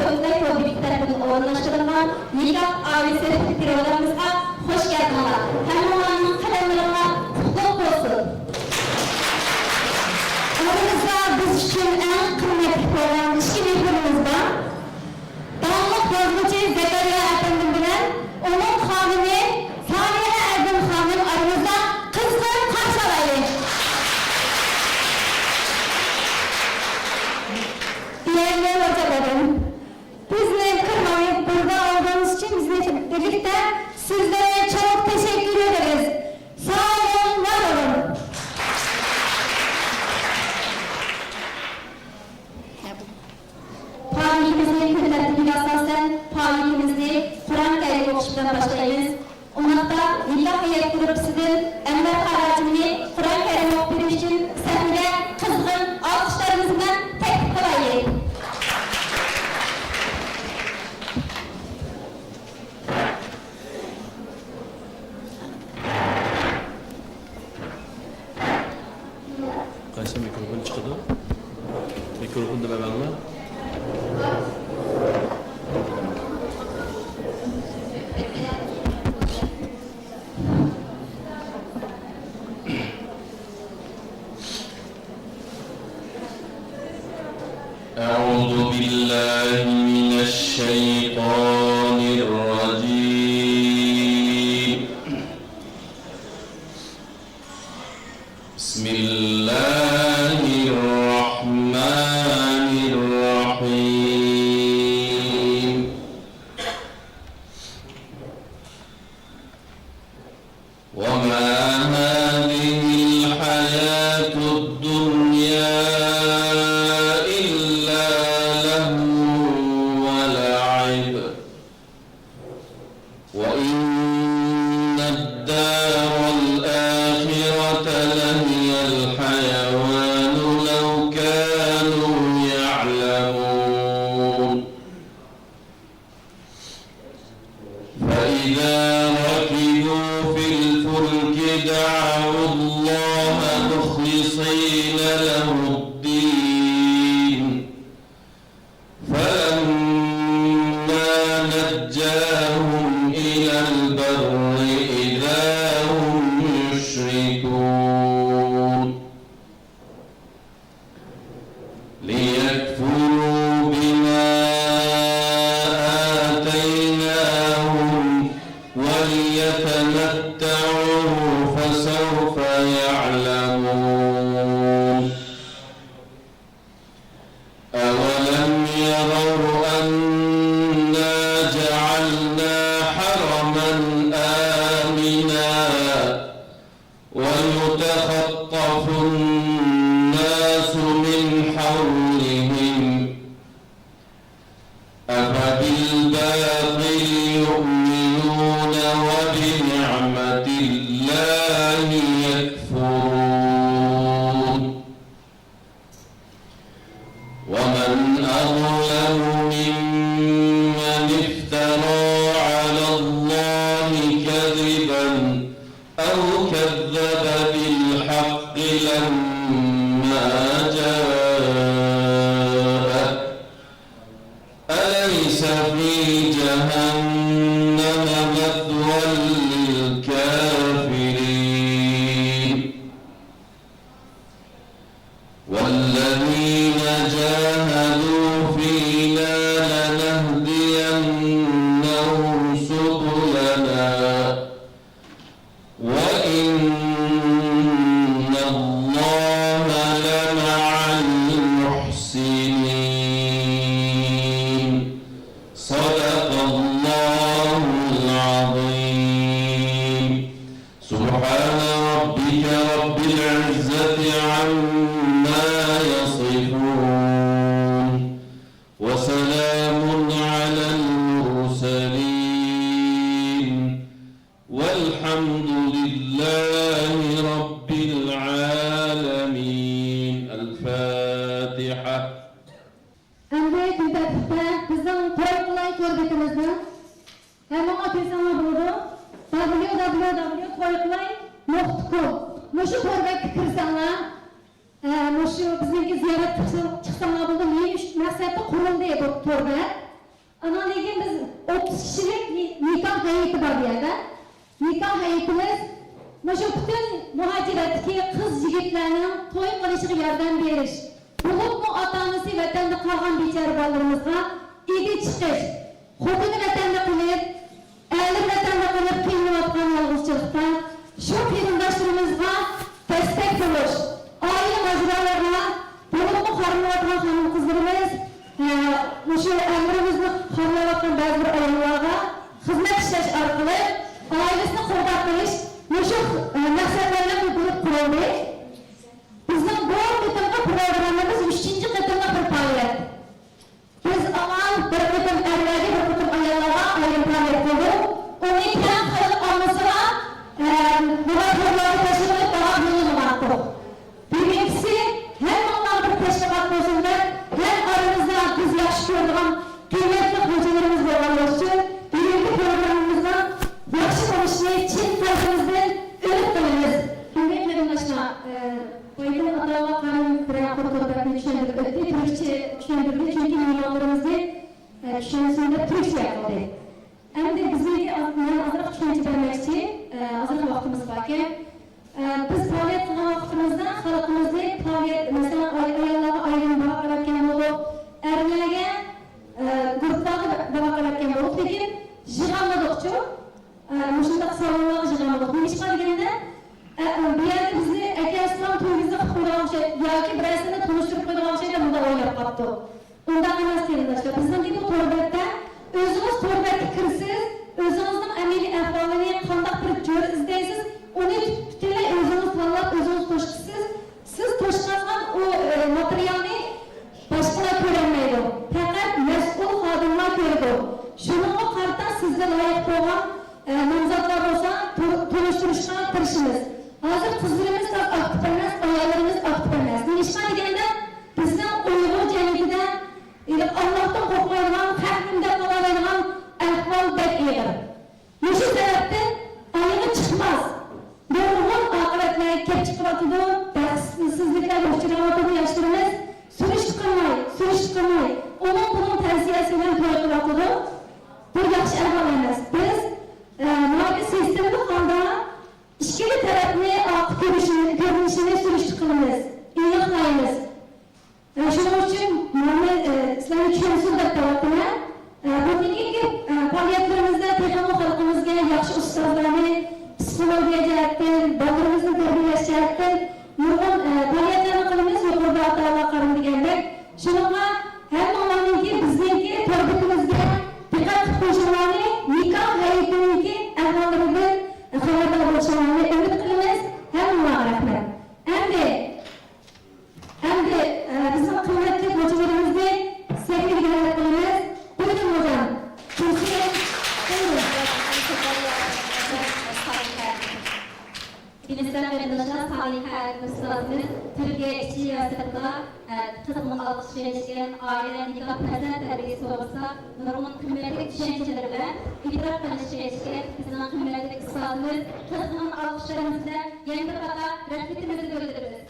Köklay Tobik tarafından orunlaştırılan nikah ailesi programımıza hoş geldiniz. Hem olanın kalemlerine kutlu olsun. Aramızda biz için en kıymetli program ilişki mehbirimiz var. Dağlık bozgucu Zekeriya Efendim bilen onun hanımı Saniye Erdem Hanım aramızda kızgın karşılayın. Değerli hocalarım, bizleri kırmayıp burada olduğunuz için bizle birlikte sizlere çok teşekkür ederiz. Sağ olun, var olun. Faaliyetimizi kıymetli asasen faaliyetimizi Kur'an-ı Kerim okuşundan başlayınız. Ondan da nikah heyet grupsuzun emler haracını Kur'an-ı Kerim okuşu için seninle kızgın alkışlarımızdan tek kılayın. Qaysi mikrofon chiqadi? Mikrofonni bilamanmi? أعوذ بالله من الشيطان الرجيم بسم الله الرحمن الرحيم وما هذه الحياة الدنيا إلا لهو ولعب وإن الدار الآخرة لهي الحيوان لو كانوا يعلمون فإذا ركبوا في الفلك دعوا الله مخلصين له الدين فلما نجاهم إلى البر إذا هم يشركون ليكفروا بما آتيناهم وليتمتعوا فسوف يعلمون أولم يروا أنا جعلنا حرما آمنا ويتخطف الناس من حولهم أفبالباطل يؤمنون وبنعمة الله يكفرون ومن أظلم ممن افترى على الله كذبا أو كذب بالحق لما جاءه أليس في جهنم مثوى للكافرين والذين جاهدوا فينا لنهدينهم سبلنا وإن الله لمع المحسنين صدق الله العظيم سبحان ربك رب العزة عما يصفون وسلام على المرسلين والحمد لله رب العالمين الفاتحة. Endi bizde bizim toyqulay ko'rbetimizda hamma ofisingiz bo'ldi. www.toyqulay.com Mushu ko'rbetga kirsanlar, mushu bizning ziyorat chiqsanlar bo'ldi. Nima maqsadda qurildi bu to'rba. Ana degan biz 30 kişilik nikah heyeti var bu yerda. Nikah heyetimiz mana shu butun muhojiratdagi qiz yigitlarning to'y qilishiga yordam berish. Bo'libmi ota-onasi vatanda qolgan bechora bolalarimizga ega chiqish, xotini vatanda qilib, eri vatanda qilib qiynayotgan yolg'izchilikda shu qarindoshlarimizga destek bo'lish, oila majmualarga bo'libmi qarinayotgan xotin-qizlarimiz shu umrimizni xorlayotgan ba'zi bir ayollarga xizmat ishlash orqali oilasini qo'llab qilish shu maqsadlarni qilib qurdik. Bizning bu bitimli programmamiz 3-chi qitimli bir faoliyat. Biz avval bir qitim erlarga, bir qitim ayollarga ayrim faoliyat qildik. Uni kam qilib olmasa, muhojirlarga tashkilot davom qilmoqda. Birincisi, hammalar bir tashkilot bo'lsinda, ham aramizda biz yaxshi ko'radigan qiymatli xo'jalarimiz bo'lganligi uchun bugungi programmamizda yaxshi bo'lishni chin qalbimizdan umid qilamiz. Bunday qarindoshlar, qo'ygan adovat qanun bilan qo'rqoqlarni tushuntirib o'tdi. Turkcha tushuntirdi, chunki millionlarimizni tushunishda turkcha qildi. Endi bizga ozroq tushuncha bermoqchi, ozroq vaqtimiz bor ekan. Biz faoliyat qilgan vaqtimizda xalqimizga faoliyat, masalan, ayollarga ayrim baqalayotgan bo'lib, erlarga guruhlarga baqalayotgan bo'lib, lekin yig'amadoqchi, mushundaq savollarga yig'amadoq. Nima qilganda bu yerda bizni akasidan to'yimizda qilib qo'ygan o'sha yoki birozni tanishtirib qo'ygan o'sha bunda o'ylab qolibdi. Unda emas qarindoshlar, bizning bu to'rbatda o'zingiz to'rbatga kirsiz, o'zingizning amaliy ahvolini qanday bir jo'r izlaysiz, uni butunlay o'zingiz tanlab, o'zingiz to'shqisiz, siz to'shqazgan o materialni boshqalar ko'rolmaydi. Faqat mas'ul xodimlar ko'radi. Shunga qarata sizga loyiq bo'lgan nomzodlar bo'lsa, tanishtirishga tirishimiz. Hozir qizlarimiz aktiv emas, ayollarimiz aktiv emas. Nima deganda bizning Uyg'ur jamiyatida Allohdan qo'rqmaydigan, haqimda qo'rqmaydigan ahvol bek edi. Shu sababdan ayni chiqmas. Nurg'un oqibatlar kelib chiqyapti, baxtsizliklar uchrayotgan yoshlarimiz surish qilmay, uning tavsiyasi bilan to'y qilyapti. Bu yaxshi ahvol emas. Biz nomi sistemda qoldi. İşkili tarafını aktif görünüşünü sürüştü kılımız, iyaklayımız. Şunun için İslami Kürsü'nde tarafına bugünkü faaliyetlerimizde tekrar halkımızda yaxşı ustazlarını psikolojiya jihatdan, bolalarimizni tarbiyalash jihatdan nurg'un faaliyetlarni qilamiz, yuqorida ota-onalar qarim degandek. Shunga hammalarniki bizniki tarbiyatimizga diqqat qo'shilani nikoh hayotiniki ahvollaridan xabardor bo'lishini umid qilamiz. Hammaga rahmat. Endi bizning qimmatli xo'jalarimizni sevgilar qilamiz. Buyurun hocam. Bilimsel qarindoshlar Saliha Nusratimiz Türkiye İçi Siyasatida qizg'in olqish berishgan oila nikoh farzand tarbiyasi to'g'risida nurg'un qimmatli tushunchalar bilan idrok qilishga erishgan bizning qimmatli ustozimiz qizg'in olqishlarimiz bilan yangi bir qator rahmatimizni bildiramiz.